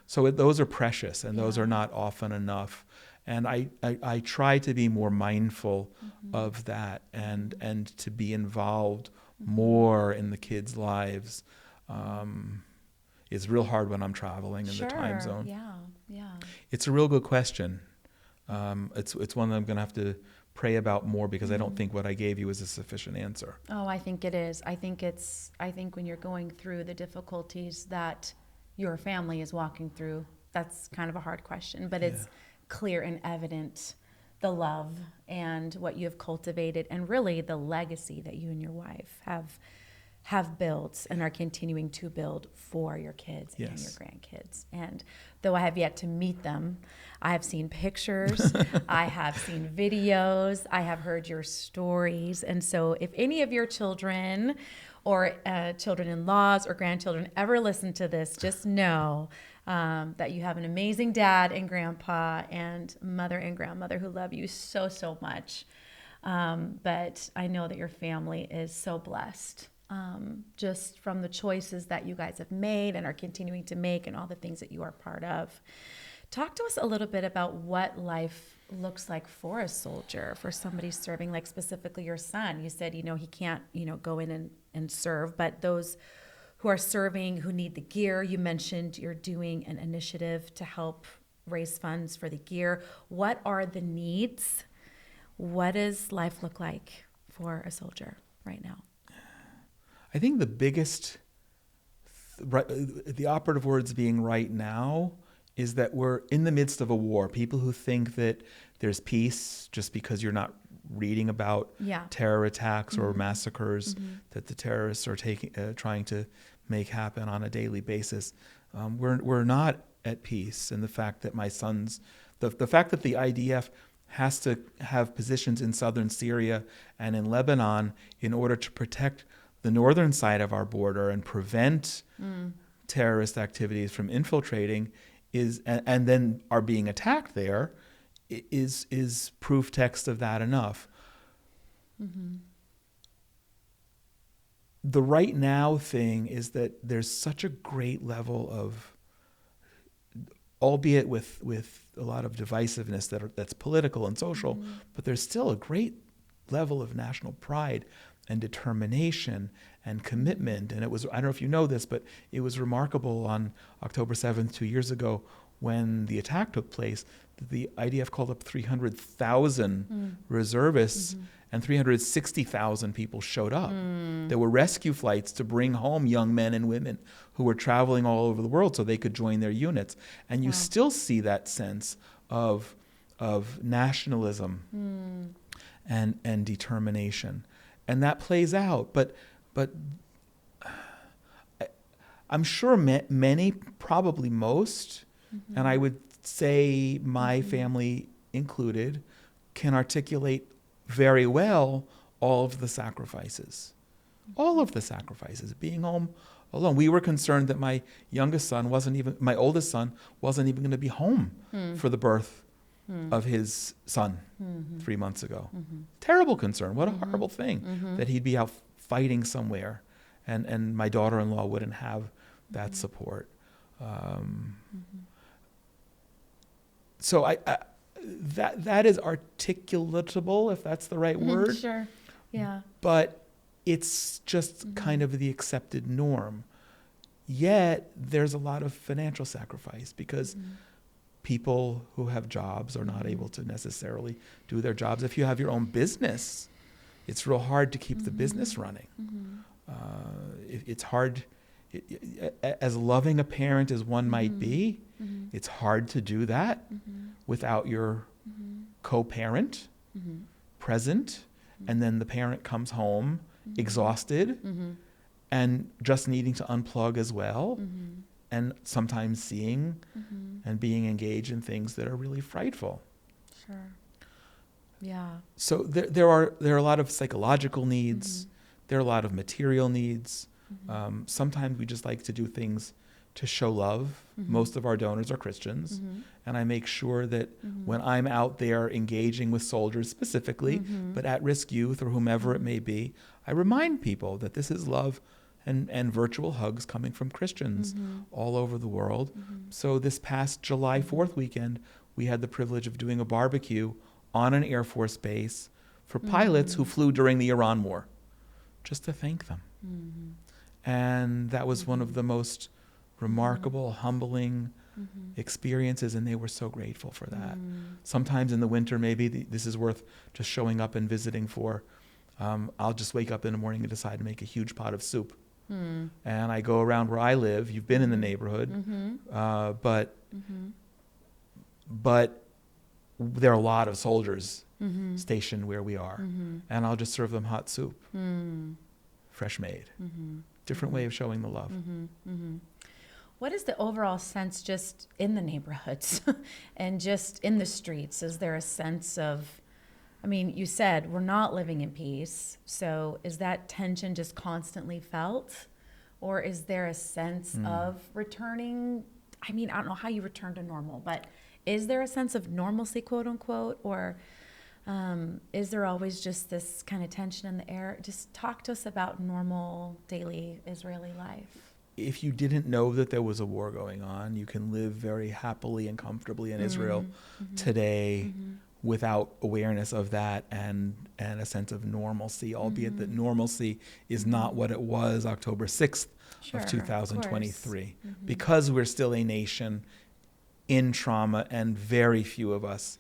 So those are precious, and those are not often enough. And I try to be more mindful of that and to be involved more in the kids' lives. It's real hard when I'm traveling in the time zone. It's a real good question. It's one that I'm going to have to pray about more, because I don't think what I gave you is a sufficient answer. Oh, I think it is. I think when you're going through the difficulties that your family is walking through, that's kind of a hard question, but it's clear and evident, the love and what you have cultivated, and really the legacy that you and your wife have built and are continuing to build for your kids and your grandkids. And though I have yet to meet them, I have seen pictures, I have seen videos, I have heard your stories. And so if any of your children or children-in-laws or grandchildren ever listen to this, just know that you have an amazing dad and grandpa and mother and grandmother who love you so, so much. But I know that your family is so blessed. Just from the choices that you guys have made and are continuing to make, and all the things that you are part of. Talk to us a little bit about what life looks like for a soldier, for somebody serving, like specifically your son. You said, he can't, go in and serve, but those who are serving, who need the gear, you mentioned you're doing an initiative to help raise funds for the gear. What are the needs? What does life look like for a soldier right now? I think the biggest, the operative words being right now, is that we're in the midst of a war. People who think that there's peace just because you're not reading about terror attacks or massacres that the terrorists are trying to make happen on a daily basis. We're not at peace. And the fact that my son's The fact that the IDF has to have positions in southern Syria and in Lebanon in order to protect the northern side of our border and prevent terrorist activities from infiltrating and then are being attacked there is proof text of that enough. Mm-hmm. The right now thing is that there's such a great level of, albeit with a lot of divisiveness that's political and social, but there's still a great level of national pride and determination and commitment. And it was, I don't know if you know this, but it was remarkable on October 7th, 2 years ago, when the attack took place, the IDF called up 300,000 reservists and 360,000 people showed up. There were rescue flights to bring home young men and women who were traveling all over the world so they could join their units. And you still see that sense of nationalism and determination. And that plays out. But I'm sure many, probably most, and I would say my family included, can articulate very well all of the sacrifices. All of the sacrifices. Being home alone. We were concerned that my oldest son wasn't even going to be home for the birth of his son 3 months ago. Terrible concern. What a horrible thing that he'd be out fighting somewhere and my daughter-in-law wouldn't have that support. So that is articulatable, if that's the right word. Sure. Yeah. But it's just kind of the accepted norm. Yet there's a lot of financial sacrifice because people who have jobs are not able to necessarily do their jobs. If you have your own business, it's real hard to keep the business running. It's hard. As loving a parent as one might be, it's hard to do that without your co-parent present, and then the parent comes home exhausted and just needing to unplug as well, and sometimes seeing and being engaged in things that are really frightful. Sure. Yeah. So there are a lot of psychological needs. There are a lot of material needs. Sometimes we just like to do things to show love. Most of our donors are Christians. And I make sure that when I'm out there engaging with soldiers specifically, but at-risk youth or whomever it may be, I remind people that this is love and virtual hugs coming from Christians all over the world. So this past July 4th weekend, we had the privilege of doing a barbecue on an Air Force base for pilots who flew during the Iran war, just to thank them. And that was one of the most remarkable, humbling experiences, and they were so grateful for that. Sometimes in the winter, maybe this is worth just showing up and visiting for. I'll just wake up in the morning and decide to make a huge pot of soup. And I go around where I live. You've been in the neighborhood, but there are a lot of soldiers stationed where we are, and I'll just serve them hot soup, fresh made. Different way of showing the love. What is the overall sense just in the neighborhoods and just in the streets? Is there a sense of, I mean, you said we're not living in peace, so is that tension just constantly felt? Or is there a sense of returning? I mean, I don't know how you return to normal, but is there a sense of normalcy, quote unquote? Or is there always just this kind of tension in the air? Just talk to us about normal daily Israeli life. If you didn't know that there was a war going on, you can live very happily and comfortably in Israel today without awareness of that and a sense of normalcy, albeit that normalcy is not what it was October 6th of 2023. Because we're still a nation in trauma, and very few of us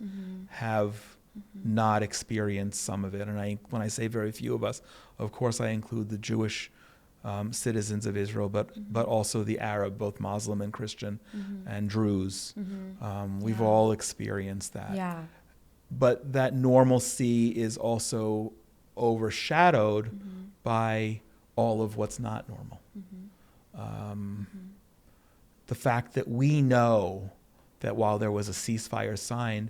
have not experienced some of it. And when I say very few of us, of course I include the Jewish citizens of Israel, but also the Arab, both Muslim and Christian, and Druze. We've all experienced that. Yeah. But that normalcy is also overshadowed by all of what's not normal. The fact that we know that while there was a ceasefire signed,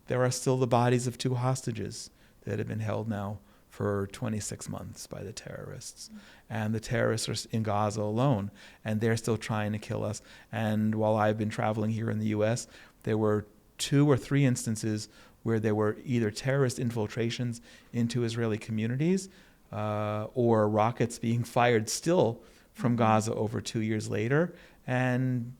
there are still the bodies of 2 hostages that have been held now for 26 months by the terrorists. And the terrorists are in Gaza alone, and they're still trying to kill us. And while I've been traveling here in the U.S., there were 2 or 3 instances where there were either terrorist infiltrations into Israeli communities or rockets being fired still from Gaza over 2 years later. And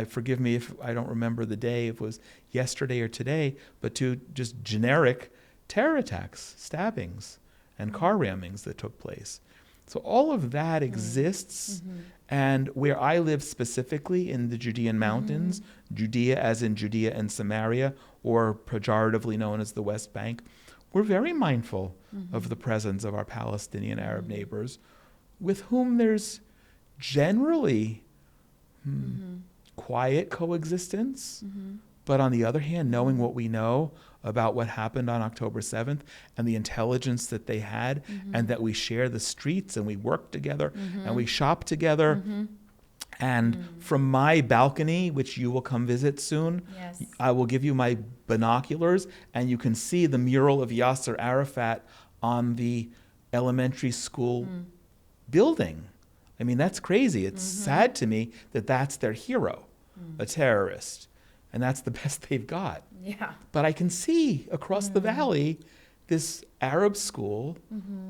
forgive me if I don't remember the day, if it was yesterday or today, but 2 just generic terror attacks, stabbings, and car rammings that took place. So all of that exists. And where I live specifically in the Judean mountains, Judea as in Judea and Samaria, or pejoratively known as the West Bank, we're very mindful of the presence of our Palestinian Arab neighbors, with whom there's generally quiet coexistence. But on the other hand, knowing what we know about what happened on October 7th and the intelligence that they had, and that we share the streets and we work together and we shop together. And from my balcony, which you will come visit soon, I will give you my binoculars, and you can see the mural of Yasser Arafat on the elementary school building. I mean, that's crazy. It's sad to me that that's their hero, a terrorist. And that's the best they've got. Yeah. But I can see across the valley this Arab school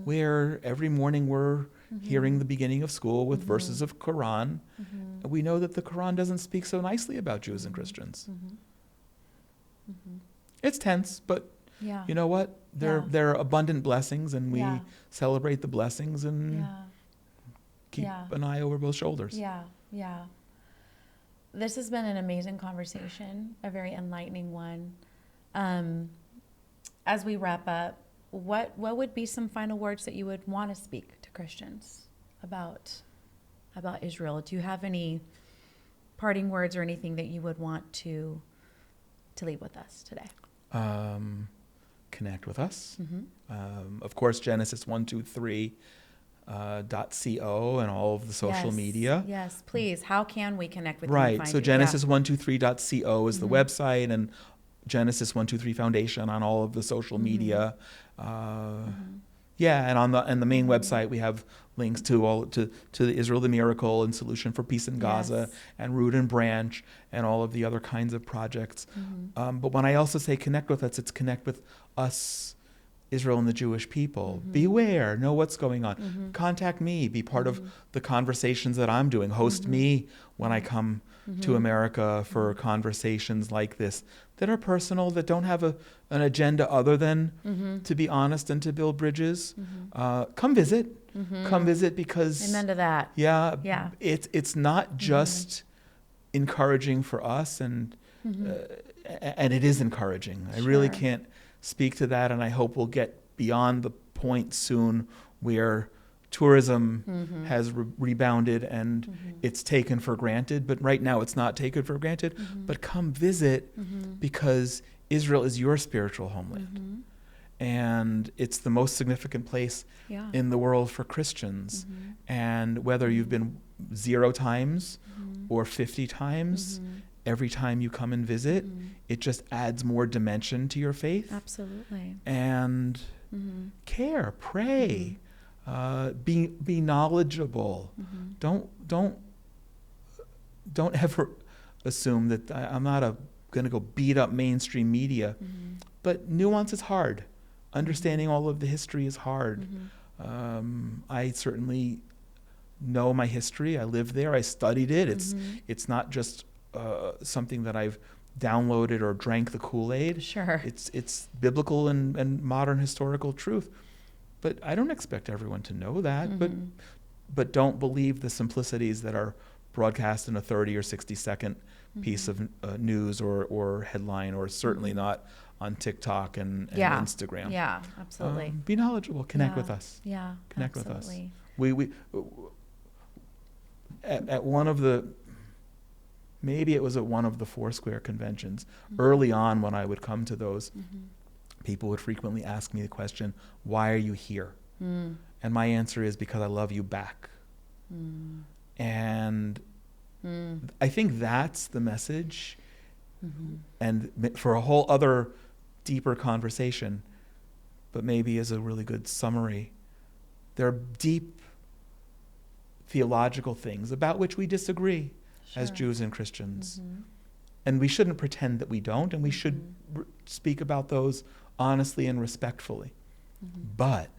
where every morning we're hearing the beginning of school with verses of Quran. And we know that the Quran doesn't speak so nicely about Jews and Christians. It's tense, but you know what? There are abundant blessings, and we celebrate the blessings and keep an eye over both shoulders. Yeah. This has been an amazing conversation, a very enlightening one. As we wrap up, what would be some final words that you would want to speak to Christians about Israel? Do you have any parting words or anything that you would want to leave with us today? Connect with us. Of course, Genesis 123. .co and all of the social media. Yes, please. How can we connect with you? Right. So Genesis123.co is the website, and Genesis 123 Foundation on all of the social media. And on the main website we have links to the Israel the Miracle and Solution for Peace in Gaza and Root and Branch and all of the other kinds of projects. But when I also say connect with us, it's connect with us, Israel and the Jewish people. Beware, know what's going on. Contact me, be part of the conversations that I'm doing. Host me when I come to America for conversations like this that are personal, that don't have an agenda other than to be honest and to build bridges. Come visit. Come visit, because amen to that. It's not just encouraging for us, and it is encouraging. I really can't speak to that, and I hope we'll get beyond the point soon where tourism has rebounded and it's taken for granted. But right now it's not taken for granted. But come visit, because Israel is your spiritual homeland. And it's the most significant place in the world for Christians. And whether you've been 0 times or 50 times, every time you come and visit, it just adds more dimension to your faith. Absolutely. And care, pray, be knowledgeable. Don't ever assume that I'm not going to go beat up mainstream media. But nuance is hard. Understanding all of the history is hard. I certainly know my history. I lived there. I studied it. It's not just something that I've downloaded or drank the Kool-Aid. Sure. It's biblical and modern historical truth. But I don't expect everyone to know that. But don't believe the simplicities that are broadcast in a 30 or 60 second piece of news or headline, or certainly not on TikTok and Instagram. Yeah, absolutely. Be knowledgeable. Connect with us. Yeah, Connect absolutely. with us. At one of the, maybe it was at one of the Foursquare conventions, early on when I would come to those, people would frequently ask me the question, why are you here? And my answer is, because I love you back. And I think that's the message And for a whole other deeper conversation, but maybe as a really good summary, there are deep theological things about which we disagree as Jews and Christians. And we shouldn't pretend that we don't, and we should speak about those honestly and respectfully. But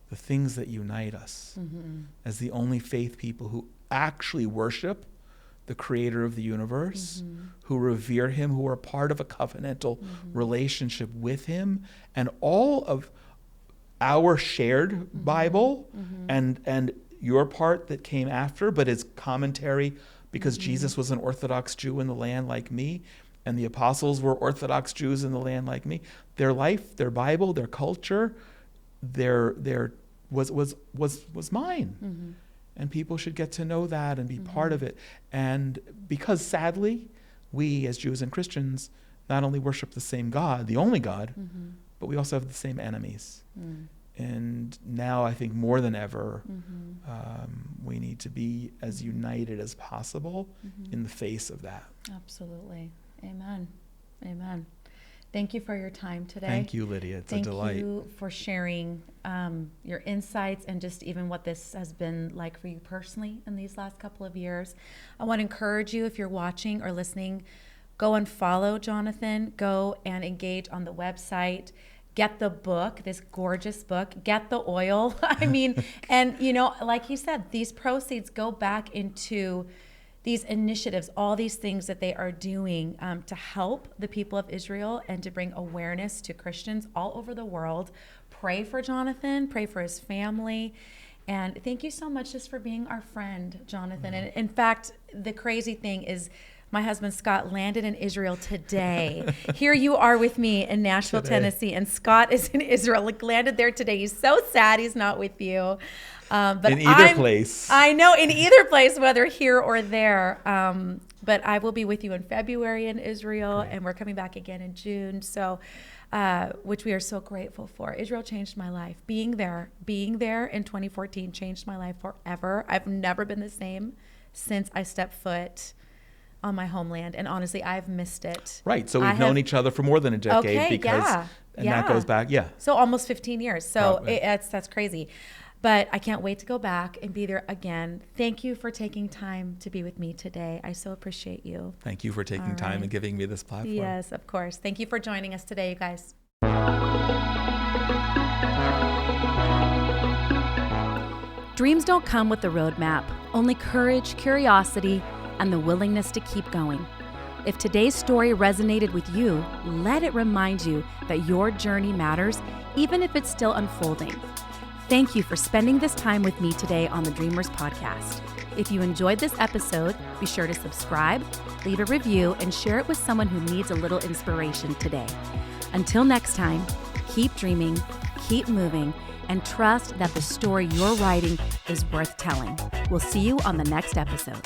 the things that unite us as the only faith people who actually worship the creator of the universe, who revere him, who are part of a covenantal relationship with him, and all of our shared Bible and your part that came after, but is commentary because Jesus was an Orthodox Jew in the land like me, and the apostles were Orthodox Jews in the land like me. Their life, their Bible, their culture, was mine. And people should get to know that and be part of it. And because sadly, we as Jews and Christians not only worship the same God, the only God, but we also have the same enemies. And now I think more than ever, we need to be as united as possible in the face of that. Absolutely. Amen. Amen. Thank you for your time today. Thank you, Lydia. It's a delight. Thank you for sharing your insights and just even what this has been like for you personally in these last couple of years. I want to encourage you, if you're watching or listening, go and follow Jonathan. Go and engage on the website. Get the book, this gorgeous book. Get the oil. I mean, and like you said, these proceeds go back into these initiatives, all these things that they are doing to help the people of Israel and to bring awareness to Christians all over the world. Pray for Jonathan, pray for his family. And thank you so much just for being our friend, Jonathan. And in fact, the crazy thing is my husband, Scott, landed in Israel today. Here you are with me in Nashville, Tennessee, and Scott is in Israel, landed there today. He's so sad he's not with you. But in either place. I know, in either place, whether here or there. But I will be with you in February in Israel, and we're coming back again in June. So, which we are so grateful for. Israel changed my life. Being there in 2014 changed my life forever. I've never been the same since I stepped foot on my homeland, and honestly, I've missed it. Right. So we've known each other for more than a decade that goes back. Yeah. So almost 15 years. So that's crazy. But I can't wait to go back and be there again. Thank you for taking time to be with me today. I so appreciate you. Thank you for taking time and giving me this platform. Yes, of course. Thank you for joining us today, you guys. Dreams don't come with a roadmap, only courage, curiosity, and the willingness to keep going. If today's story resonated with you, let it remind you that your journey matters, even if it's still unfolding. Thank you for spending this time with me today on the Dreamers Podcast. If you enjoyed this episode, be sure to subscribe, leave a review, and share it with someone who needs a little inspiration today. Until next time, keep dreaming, keep moving, and trust that the story you're writing is worth telling. We'll see you on the next episode.